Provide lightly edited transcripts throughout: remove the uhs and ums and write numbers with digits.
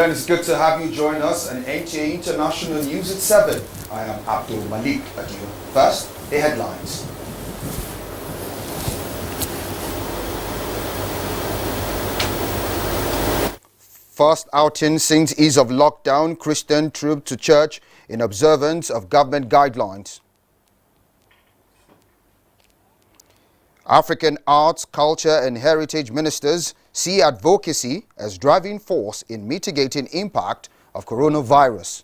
Gentlemen, it's good to have you join us on NTA International News at 7. I am Abdul Malik Adil. First, the headlines. First outing since ease of lockdown, Christian troop to church in observance of government guidelines. African arts, culture and heritage ministers see advocacy as driving force in mitigating impact of coronavirus.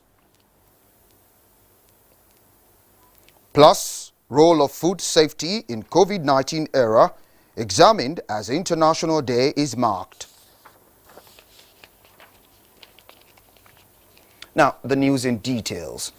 Plus, role of food safety in COVID-19 era examined as International Day is marked. Now, the news in details.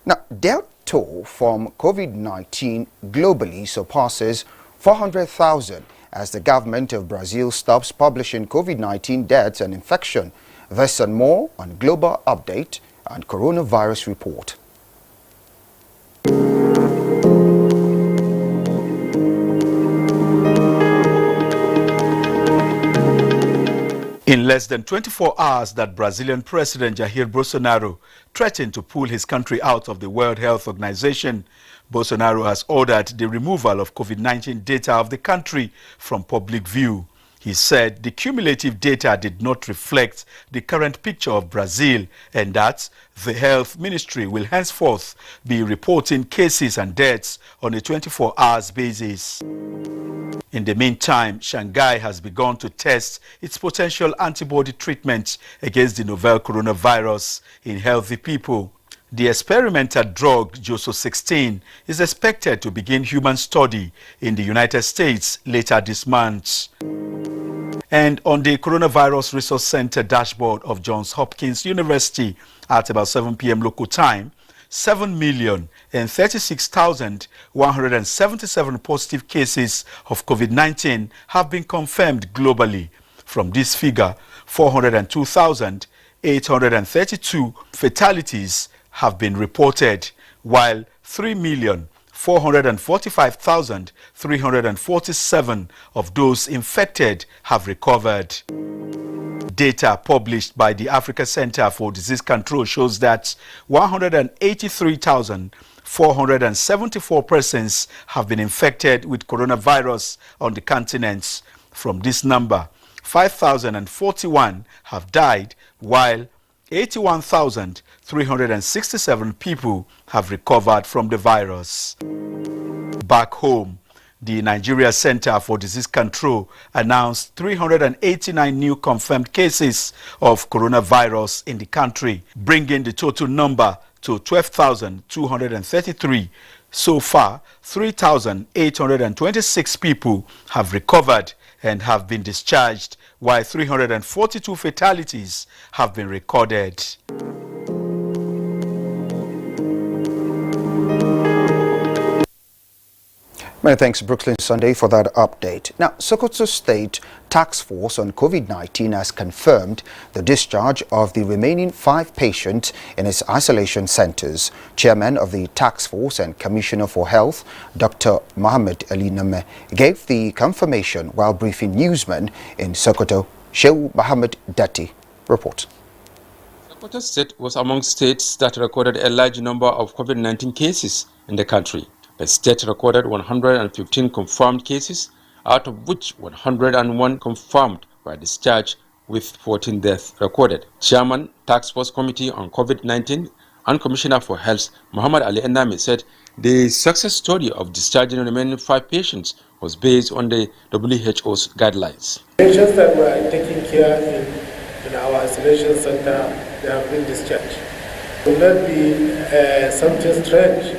Now, death toll from COVID-19 globally surpasses 400,000 as the government of Brazil stops publishing COVID-19 deaths and infection. This and more on Global Update and Coronavirus Report. In less than 24 hours that Brazilian President Jair Bolsonaro threatened to pull his country out of the World Health Organization, Bolsonaro has ordered the removal of COVID-19 data of the country from public view. He said the cumulative data did not reflect the current picture of Brazil and that the health ministry will henceforth be reporting cases and deaths on a 24-hour basis. In the meantime, Shanghai has begun to test its potential antibody treatment against the novel coronavirus in healthy people. The experimental drug Joso-16 is expected to begin human study in the United States later this month. And on the Coronavirus Resource Center dashboard of Johns Hopkins University at about 7 p.m. local time, 7,036,177 positive cases of COVID-19 have been confirmed globally. From this figure, 402,832 fatalities have been reported, while 3,445,347 of those infected have recovered. Data published by the Africa Center for Disease Control shows that 183,474 persons have been infected with coronavirus on the continent. From this number, 5,041 have died, while 81,367 people have recovered from the virus. Back home, the Nigeria Center for Disease Control announced 389 new confirmed cases of coronavirus in the country, bringing the total number to 12,233. So far, 3,826 people have recovered and have been discharged, while 342 fatalities have been recorded. Many thanks, Brooklyn Sunday, for that update. Now, Sokoto State Task Force on COVID-19 has confirmed the discharge of the remaining 5 patients in its isolation centers. Chairman of the Task Force and Commissioner for Health, Dr. Mohammed Ali Name, gave the confirmation while briefing newsmen in Sokoto. Shehu Mohammed Dati reports. Sokoto State was among states that recorded a large number of COVID-19 cases in the country. The state recorded 115 confirmed cases, out of which 101 confirmed were discharged, with 14 deaths recorded. Chairman, Task Force Committee on COVID-19 and Commissioner for Health, Muhammad Ali Endame, said the success story of discharging the remaining 5 patients was based on the WHO's guidelines. Patients that were taken care in our isolation center, they have been discharged. It will not be something strange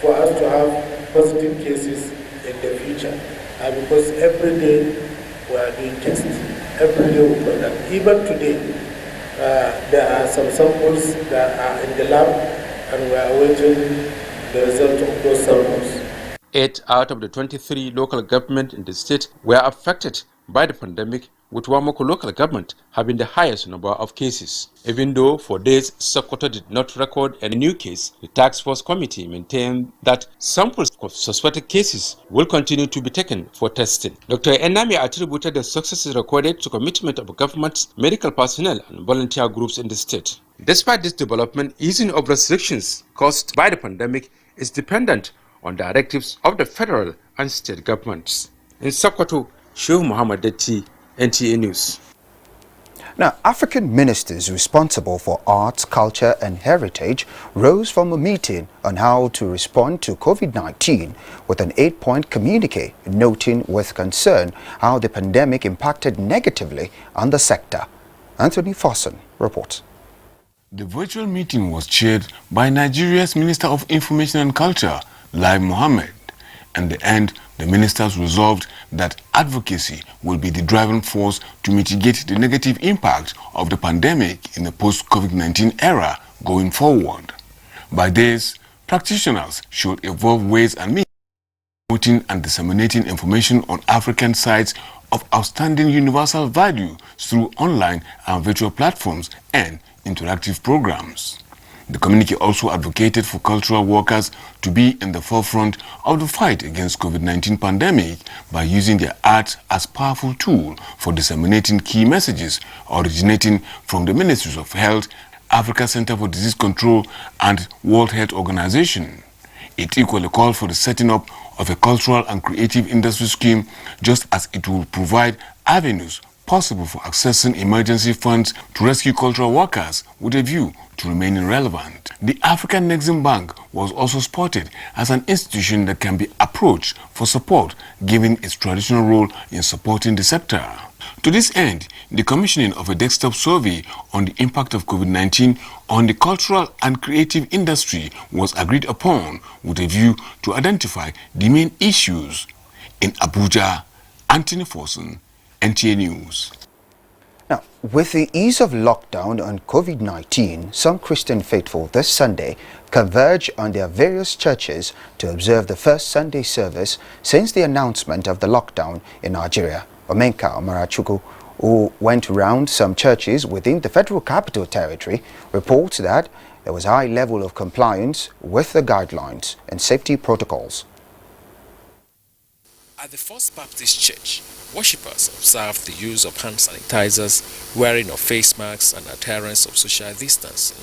for us to have positive cases in the future, because every day we are doing tests. Every day we product. Even today, there are some samples that are in the lab, and we are awaiting the result of those samples. 8 out of the 23 local governments in the state were affected by the pandemic, with Wamoko local government having the highest number of cases. Even though for days Sokoto did not record any new case, the task force committee maintained that samples of suspected cases will continue to be taken for testing. Dr. Enami attributed the successes recorded to commitment of government's medical personnel and volunteer groups in the state. Despite this development, easing of restrictions caused by the pandemic is dependent on directives of the federal and state governments. In Sokoto, Shehu Muhammad Detti, NTA News. Now, African ministers responsible for arts, culture and heritage rose from a meeting on how to respond to COVID-19 with an 8-point communique noting with concern how the pandemic impacted negatively on the sector. Anthony Fossen reports. The virtual meeting was chaired by Nigeria's Minister of Information and Culture, Lai Mohammed. At the end, the ministers resolved that advocacy will be the driving force to mitigate the negative impact of the pandemic in the post-COVID-19 era going forward. By this, practitioners should evolve ways and means of promoting and disseminating information on African sites of outstanding universal value through online and virtual platforms and interactive programs. The communique also advocated for cultural workers to be in the forefront of the fight against COVID-19 pandemic by using their arts as powerful tool for disseminating key messages originating from the Ministries of Health, Africa Center for Disease Control and World Health Organization. It equally called for the setting up of a cultural and creative industry scheme, just as it will provide avenues possible for accessing emergency funds to rescue cultural workers with a view to remaining relevant. The African Exim Bank was also spotted as an institution that can be approached for support, given its traditional role in supporting the sector. To this end, the commissioning of a desktop survey on the impact of COVID-19 on the cultural and creative industry was agreed upon with a view to identify the main issues. In Abuja, Anthony Fossen, NTA News. Now, with the ease of lockdown on COVID-19, some Christian faithful this Sunday converge on their various churches to observe the first Sunday service since the announcement of the lockdown in Nigeria. Omenka Omarachuku, who went around some churches within the Federal Capital Territory, reports that there was a high level of compliance with the guidelines and safety protocols. At the First Baptist Church, worshippers observed the use of hand sanitizers, wearing of face masks and adherence of social distancing.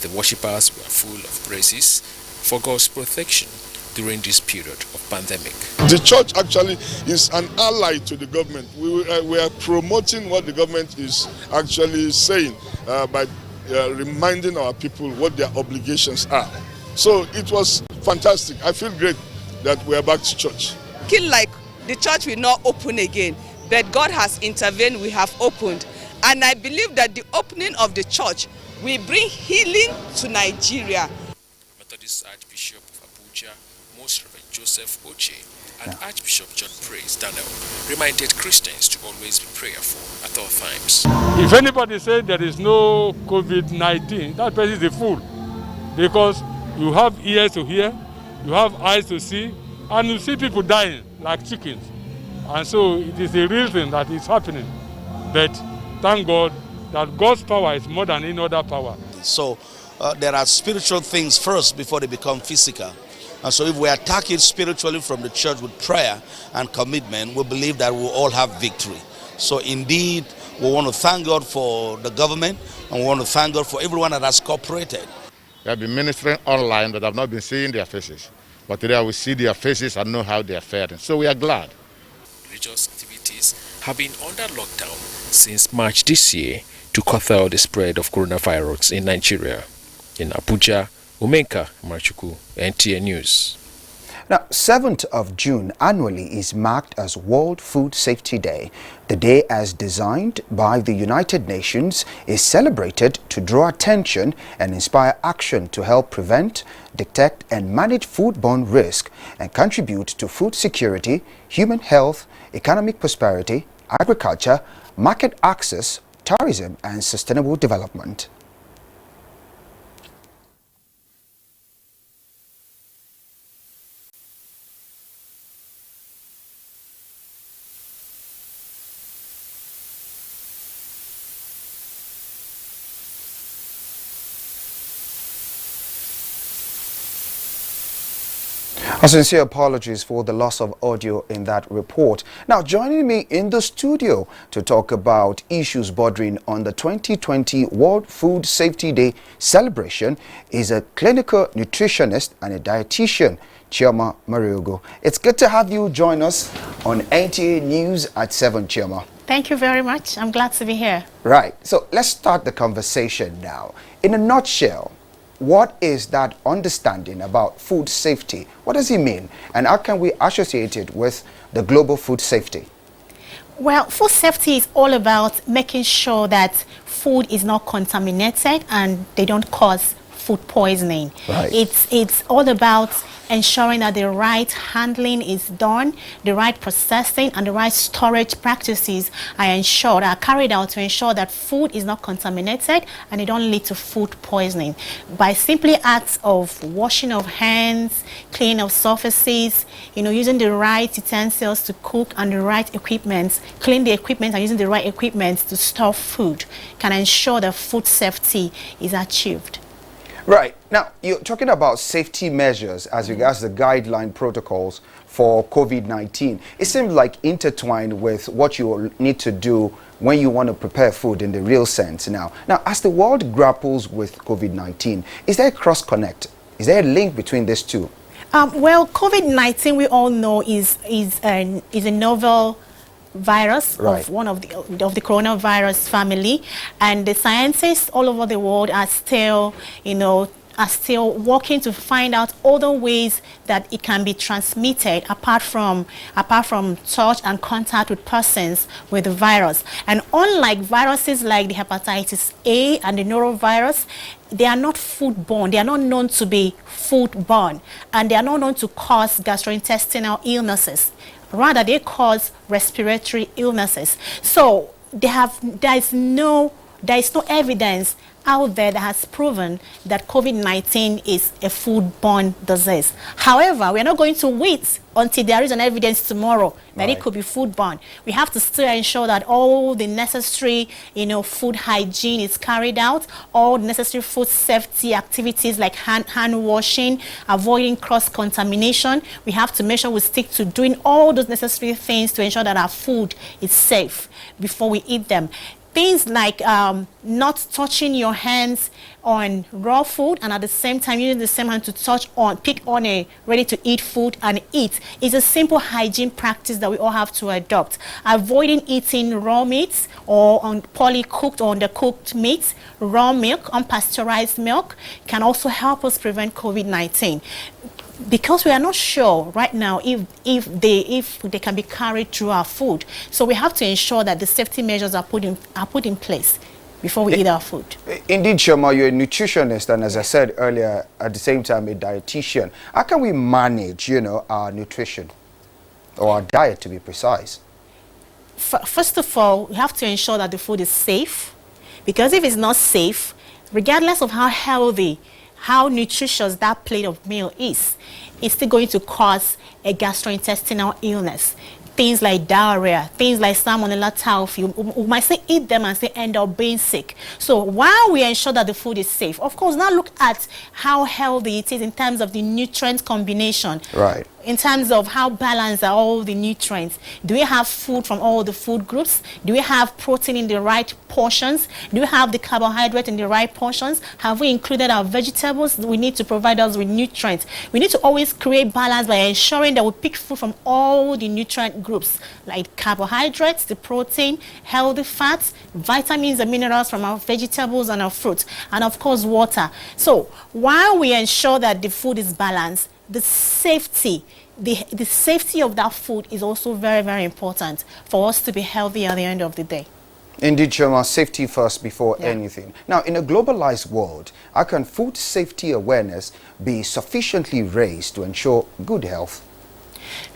The worshippers were full of praises for God's protection during this period of pandemic. The church actually is an ally to the government. We are promoting what the government is actually saying by reminding our people what their obligations are. So it was fantastic. I feel great that we are back to church. Feel like the church will not open again, but God has intervened, we have opened. And I believe that the opening of the church will bring healing to Nigeria. Methodist Archbishop of Abuja, Most Reverend Joseph Oche, and Archbishop John Praise Daniel reminded Christians to always be prayerful at all times. If anybody says there is no COVID-19, that person is a fool. Because you have ears to hear, you have eyes to see, and you see people dying like chickens. And so it is a real thing that is happening. But thank God that God's power is more than any other power. So there are spiritual things first before they become physical. And so if we attack it spiritually from the church with prayer and commitment, we believe that we'll all have victory. So indeed, we want to thank God for the government, and we want to thank God for everyone that has cooperated. We have been ministering online, but I've not been seeing their faces. But today I will see their faces and know how they are faring. So we are glad. Religious activities have been under lockdown since March this year to curtail the spread of coronavirus in Nigeria. In Abuja, Omenka Omarachuku, NTA News. Now, 7th of June annually is marked as World Food Safety Day. The day, as designed by the United Nations, is celebrated to draw attention and inspire action to help prevent, detect and manage foodborne risk and contribute to food security, human health, economic prosperity, agriculture, market access, tourism and sustainable development. A sincere apologies for the loss of audio in that report. Now, joining me in the studio to talk about issues bordering on the 2020 World Food Safety Day celebration is a clinical nutritionist and a dietitian, Chioma Mariogo. It's good to have you join us on NTA News at 7, Chioma. Thank you very much. I'm glad to be here. Right. So let's start the conversation now. In a nutshell, what is that understanding about food safety? What does it mean? And how can we associate it with the global food safety? Well, food safety is all about making sure that food is not contaminated and they don't cause food poisoning. Right. It's all about ensuring that the right handling is done, the right processing and the right storage practices are carried out to ensure that food is not contaminated and it don't lead to food poisoning. By simply acts of washing of hands, cleaning of surfaces, using the right utensils to cook and the right equipment, clean the equipment and using the right equipment to store food can ensure that food safety is achieved. Right. Now, you're talking about safety measures as regards the guideline protocols for COVID-19. It seems like intertwined with what you need to do when you want to prepare food in the real sense now. Now, as the world grapples with COVID-19, is there a cross-connect? Is there a link between these two? Well, COVID-19, we all know, is a novel virus, right, of one of the coronavirus family, and the scientists all over the world are still working to find out other ways that it can be transmitted apart from touch and contact with persons with the virus. And unlike viruses like the hepatitis A and the norovirus, they are not foodborne. They are not known to be foodborne, and they are not known to cause gastrointestinal illnesses. Rather, they cause respiratory illnesses. So there is no evidence out there that has proven that COVID-19 is a foodborne disease. However, we are not going to wait until there is an evidence tomorrow that it could be foodborne. We have to still ensure that all the necessary, food hygiene is carried out, all the necessary food safety activities like hand washing, avoiding cross-contamination. We have to make sure we stick to doing all those necessary things to ensure that our food is safe before we eat them. Things like not touching your hands on raw food and at the same time using the same hand to pick on a ready-to-eat food and eat is a simple hygiene practice that we all have to adopt. Avoiding eating raw meats or poorly cooked or undercooked meats, raw milk, unpasteurized milk can also help us prevent COVID-19. Because we are not sure right now if they can be carried through our food, so we have to ensure that the safety measures are put in place before we eat our food. Indeed, Chioma, you're a nutritionist, and as I said earlier, at the same time, a dietitian. How can we manage, our nutrition or our diet, to be precise? First of all, we have to ensure that the food is safe, because if it's not safe, regardless of how healthy, how nutritious that plate of meal is, it's still going to cause a gastrointestinal illness. Things like diarrhea, things like salmonella typhi, we might say eat them and say end up being sick. So while we ensure that the food is safe, of course, now look at how healthy it is in terms of the nutrient combination. Right. In terms of how balanced are all the nutrients. Do we have food from all the food groups? Do we have protein in the right portions? Do we have the carbohydrate in the right portions? Have we included our vegetables? We need to provide us with nutrients. We need to always create balance by ensuring that we pick food from all the nutrient groups, like carbohydrates, the protein, healthy fats, vitamins and minerals from our vegetables and our fruits, and of course water. So while we ensure that the food is balanced, the safety of that food is also very, very important for us to be healthy at the end of the day. Indeed, Chioma, safety first before anything. Now, in a globalized world, how can food safety awareness be sufficiently raised to ensure good health?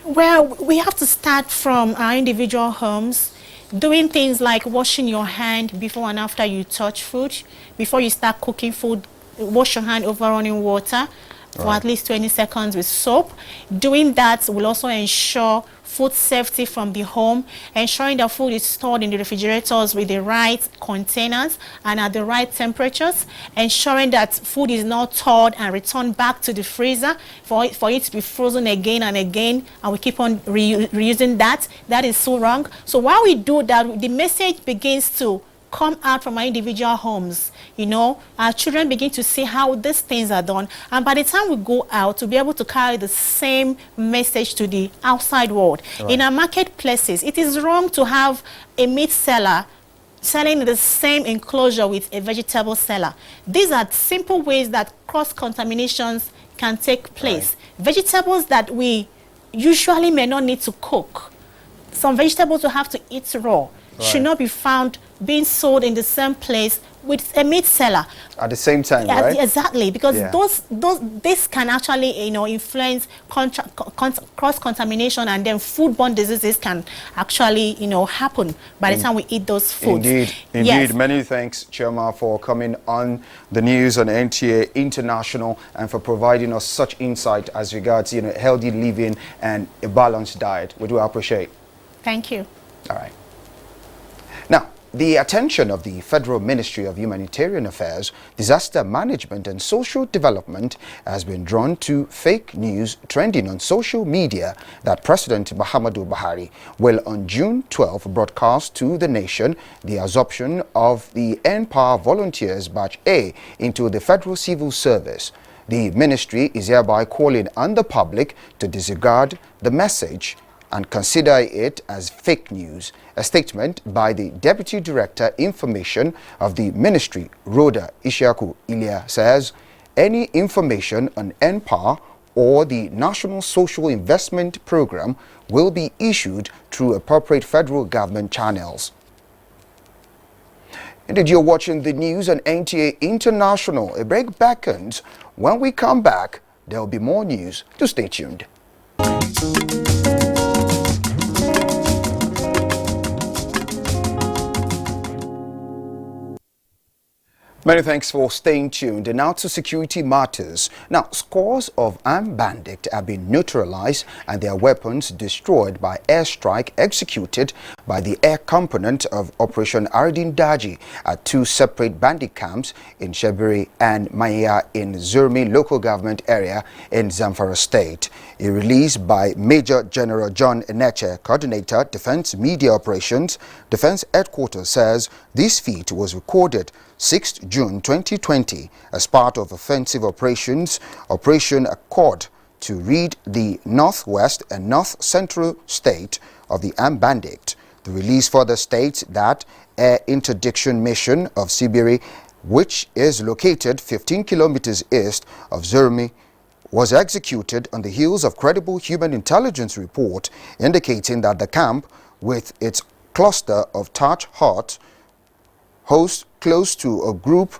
Well, we have to start from our individual homes, doing things like washing your hand before and after you touch food. Before you start cooking food, wash your hand over running water. for at least 20 seconds with soap. Doing that will also ensure food safety from the home, ensuring that food is stored in the refrigerators with the right containers and at the right temperatures, ensuring that food is not thawed and returned back to the freezer for it to be frozen again and again, and we keep on reusing that. That is so wrong. So while we do that, the message begins to come out from our individual homes. You know, our children begin to see how these things are done, and by the time we go out, to be able to carry the same message to the outside world. Right. In our marketplaces, it is wrong to have a meat seller selling the same enclosure with a vegetable seller. These are simple ways that cross-contaminations can take place. Right. Vegetables that we usually may not need to cook. Some vegetables we have to eat raw. Right. Should not be found being sold in the same place with a meat seller at the same time, right? Exactly, because this can actually, you know, influence cross-contamination, and then foodborne diseases can actually, you know, happen by the time we eat those foods. Indeed. Yes. Many thanks, Choma, for coming on the news on NTA International and for providing us such insight as regards, you know, healthy living and a balanced diet. We do appreciate. Thank you. All right. Now, the attention of the Federal Ministry of Humanitarian Affairs, Disaster Management and Social Development has been drawn to fake news trending on social media that President Muhammadu Buhari will on June 12 broadcast to the nation the absorption of the NPower Volunteers Batch A into the Federal Civil Service. The ministry is hereby calling on the public to disregard the message and consider it as fake news. A statement by the Deputy Director Information of the Ministry, Rhoda Ishaku Ilia, says any information on NPower or the National Social Investment Program will be issued through appropriate federal government channels. Indeed, you're watching the news on NTA International. A break beckons. When we come back, there will be more news. Do stay tuned. Many thanks for staying tuned. And now to security matters. Now, scores of armed bandits have been neutralized and their weapons destroyed by airstrike executed by the air component of Operation Ardin Daji at two separate bandit camps in Shebiri and Maya in Zurmi local government area in Zamfara State. A release by Major General John Eneche, Coordinator, Defense Media Operations, Defense Headquarters, says this feat was recorded 6th June 2020 as part of offensive operations, Operation Accord, to rid the northwest and north central state of the armed bandit. The release further states that air interdiction mission of Sibiri, which is located 15 kilometers east of Zurmi, was executed on the heels of credible human intelligence report indicating that the camp, with its cluster of thatched huts housed close to a group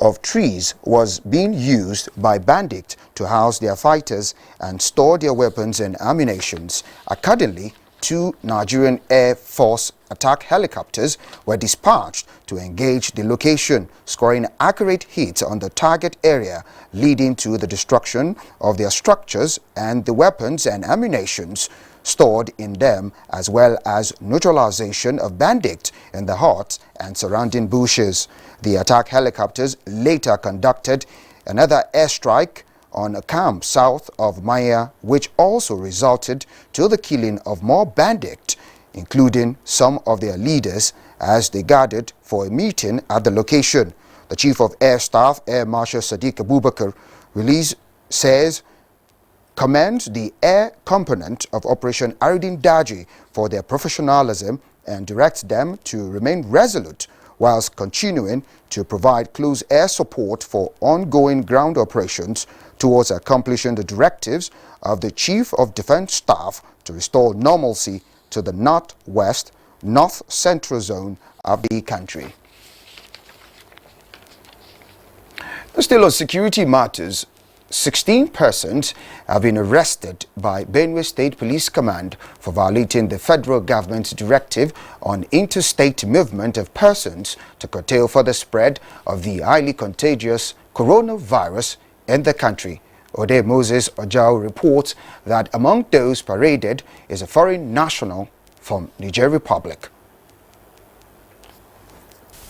of trees, was being used by bandits to house their fighters and store their weapons and ammunition. Accordingly, two Nigerian Air Force attack helicopters were dispatched to engage the location, scoring accurate hits on the target area, leading to the destruction of their structures and the weapons and ammunition stored in them, as well as neutralization of bandits in the huts and surrounding bushes. The attack helicopters later conducted another airstrike on a camp south of Maya, which also resulted to the killing of more bandits, including some of their leaders, as they gathered for a meeting at the location. The Chief of Air Staff, Air Marshal Sadiq Abubakar, release says commends the air component of Operation Ardin Daji for their professionalism and directs them to remain resolute whilst continuing to provide close air support for ongoing ground operations towards accomplishing the directives of the Chief of Defense Staff to restore normalcy to the northwest, north central zone of the country. Still on security matters, 16 persons have been arrested by Benue State Police Command for violating the federal government's directive on interstate movement of persons to curtail further spread of the highly contagious coronavirus in the country. Ode Moses Ojao reports that among those paraded is a foreign national from Niger Republic.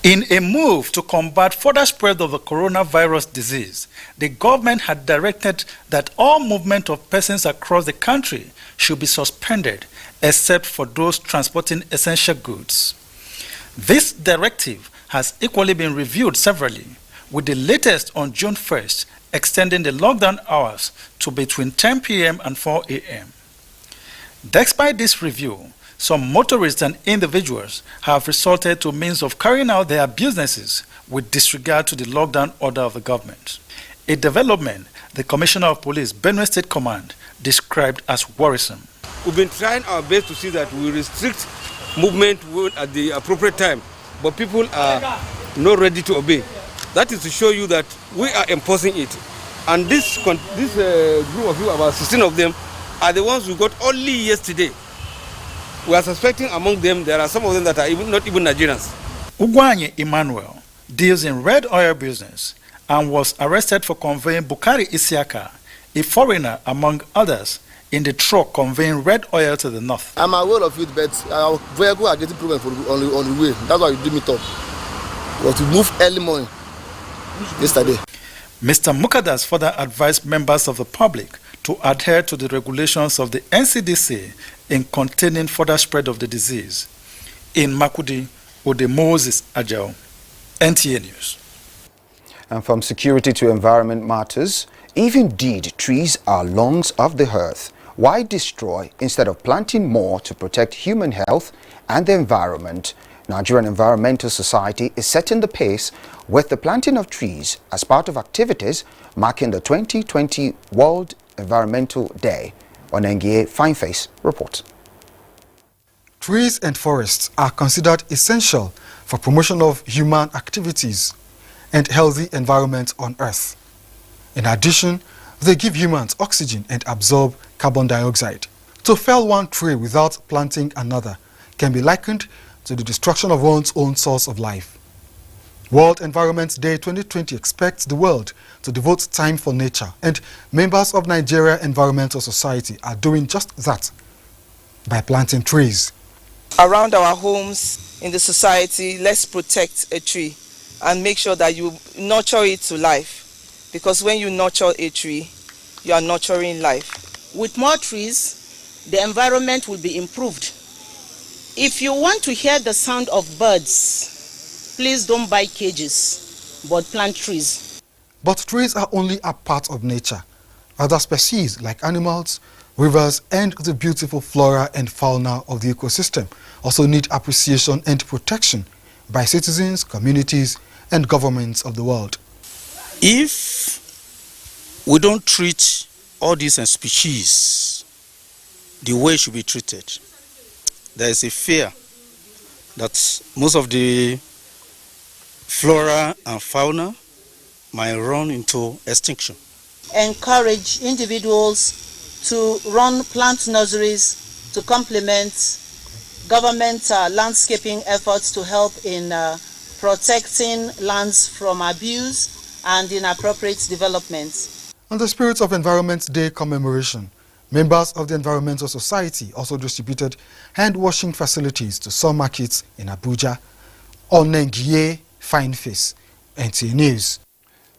In a move to combat further spread of the coronavirus disease, the government had directed that all movement of persons across the country should be suspended except for those transporting essential goods. This directive has equally been reviewed severally, with the latest on June 1st extending the lockdown hours to between 10 p.m. and 4 a.m. Despite this review, some motorists and individuals have resorted to means of carrying out their businesses with disregard to the lockdown order of the government. A development the Commissioner of Police, Benue State Command, described as worrisome. We've been trying our best to see that we restrict movement at the appropriate time, but people are not ready to obey. That is to show you that we are enforcing it. And this group of you, about 16 of them, are the ones we got only yesterday. We are suspecting among them, there are some of them that are not even Nigerians. Ugwanye Emmanuel deals in red oil business and was arrested for conveying Bukari Isiaka, a foreigner among others, in the truck conveying red oil to the north. I'm aware of it, but our vehicle are getting problems on the way. That's why we do meet up. But we moved early morning yesterday. Mr. Mukadas further advised members of the public to adhere to the regulations of the NCDC in containing further spread of the disease. In Makudi, Ode Moses Ajao, NTA News. And from security to environment matters, if indeed trees are lungs of the earth, why destroy instead of planting more to protect human health and the environment? Nigerian Environmental Society is setting the pace with the planting of trees as part of activities marking the 2020 World Environmental Day. On NTA Fineface reports. Trees and forests are considered essential for promotion of human activities and healthy environment on Earth. In addition, they give humans oxygen and absorb carbon dioxide. To fell one tree without planting another can be likened to the destruction of one's own source of life. World Environment Day 2020 expects the world to devote time for nature, and members of Nigeria Environmental Society are doing just that by planting trees. Around our homes, in the society, let's protect a tree and make sure that you nurture it to life. Because when you nurture a tree, you are nurturing life. With more trees, the environment will be improved. If you want to hear the sound of birds, please don't buy cages, but plant trees. But trees are only a part of nature. Other species like animals, rivers, and the beautiful flora and fauna of the ecosystem also need appreciation and protection by citizens, communities, and governments of the world. If we don't treat all these species the way it should be treated, there is a fear that most of the flora and fauna might run into extinction. Encourage individuals to run plant nurseries to complement government landscaping efforts to help in protecting lands from abuse and inappropriate development. On the spirit of Environment Day commemoration, members of the Environmental Society also distributed hand-washing facilities to some markets in Abuja. On NTA Fineface, NTA News.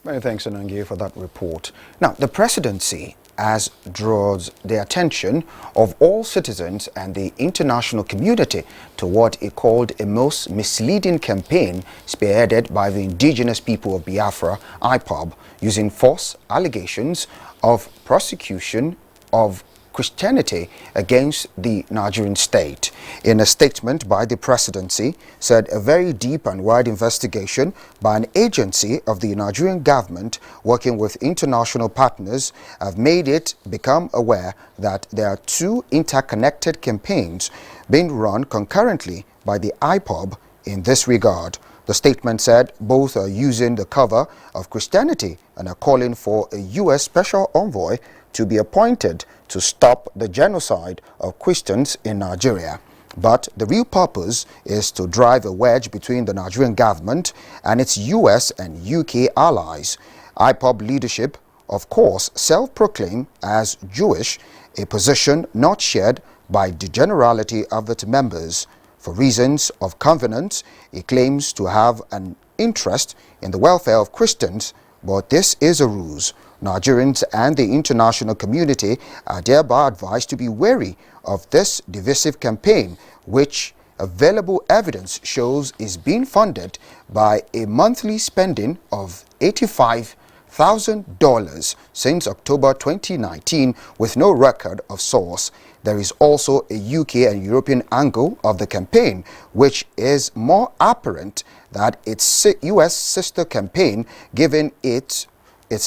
Many thanks, Anangie, for that report. Now, the presidency as draws the attention of all citizens and the international community to what it called a most misleading campaign spearheaded by the indigenous people of Biafra, ipob, using false allegations of prosecution of Christianity against the Nigerian state. In a statement by the presidency, said a very deep and wide investigation by an agency of the Nigerian government working with international partners have made it become aware that there are two interconnected campaigns being run concurrently by the ipob in this regard. The statement said both are using the cover of Christianity and are calling for a U.S. special envoy to be appointed to stop the genocide of Christians in Nigeria. But the real purpose is to drive a wedge between the Nigerian government and its US and UK allies. ipob leadership of course, self-proclaimed as Jewish, a position not shared by the generality of its members. For reasons of convenience, he claims to have an interest in the welfare of Christians, but this is a ruse. Nigerians and the international community are thereby advised to be wary of this divisive campaign, which available evidence shows is being funded by a monthly spending of $85,000 since October 2019 with no record of source. There is also a UK and European angle of the campaign, which is more apparent than its US sister campaign, given its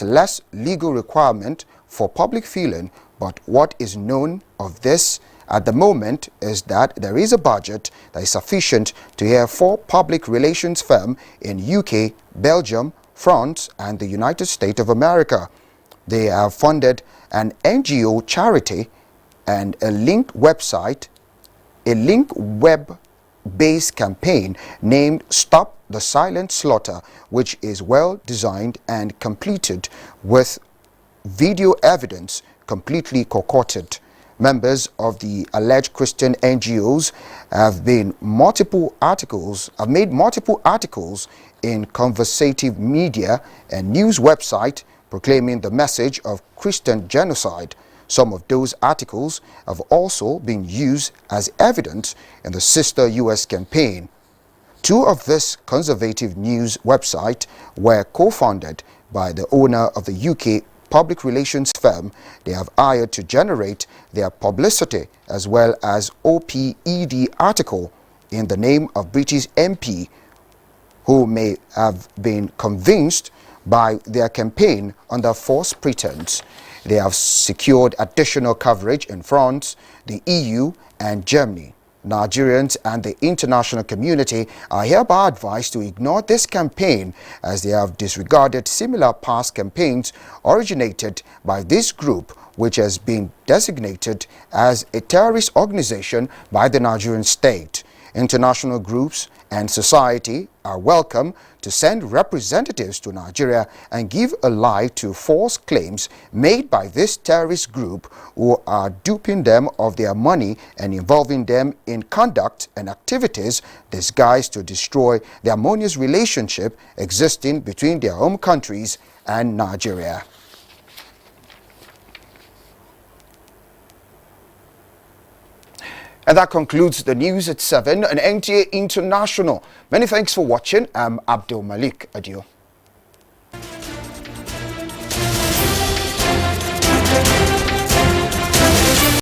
less legal requirement for public feeling. But what is known of this at the moment is that there is a budget that is sufficient to hire 4 public relations firms in UK, Belgium, France, and the United States of America. They have funded an NGO charity and a linked web-based campaign named Stop the Silent Slaughter, which is well designed and completed with video evidence completely concocted. Members of the alleged Christian NGOs have made multiple articles in conservative media and news websites proclaiming the message of Christian genocide. Some of those articles have also been used as evidence in the sister U.S. campaign. 2 of this conservative news websites were co-founded by the owner of the UK public relations firm they have hired to generate their publicity, as well as OPED article in the name of British MP who may have been convinced by their campaign under false pretense. They have secured additional coverage in France, the EU, and Germany. Nigerians and the international community are hereby advised to ignore this campaign, as they have disregarded similar past campaigns originated by this group, which has been designated as a terrorist organization by the Nigerian state. International groups and society are welcome to send representatives to Nigeria and give a lie to false claims made by this terrorist group, who are duping them of their money and involving them in conduct and activities disguised to destroy the harmonious relationship existing between their home countries and Nigeria. And that concludes the news at 7 on NTA International. Many thanks for watching. I'm Abdul Malik. Adieu.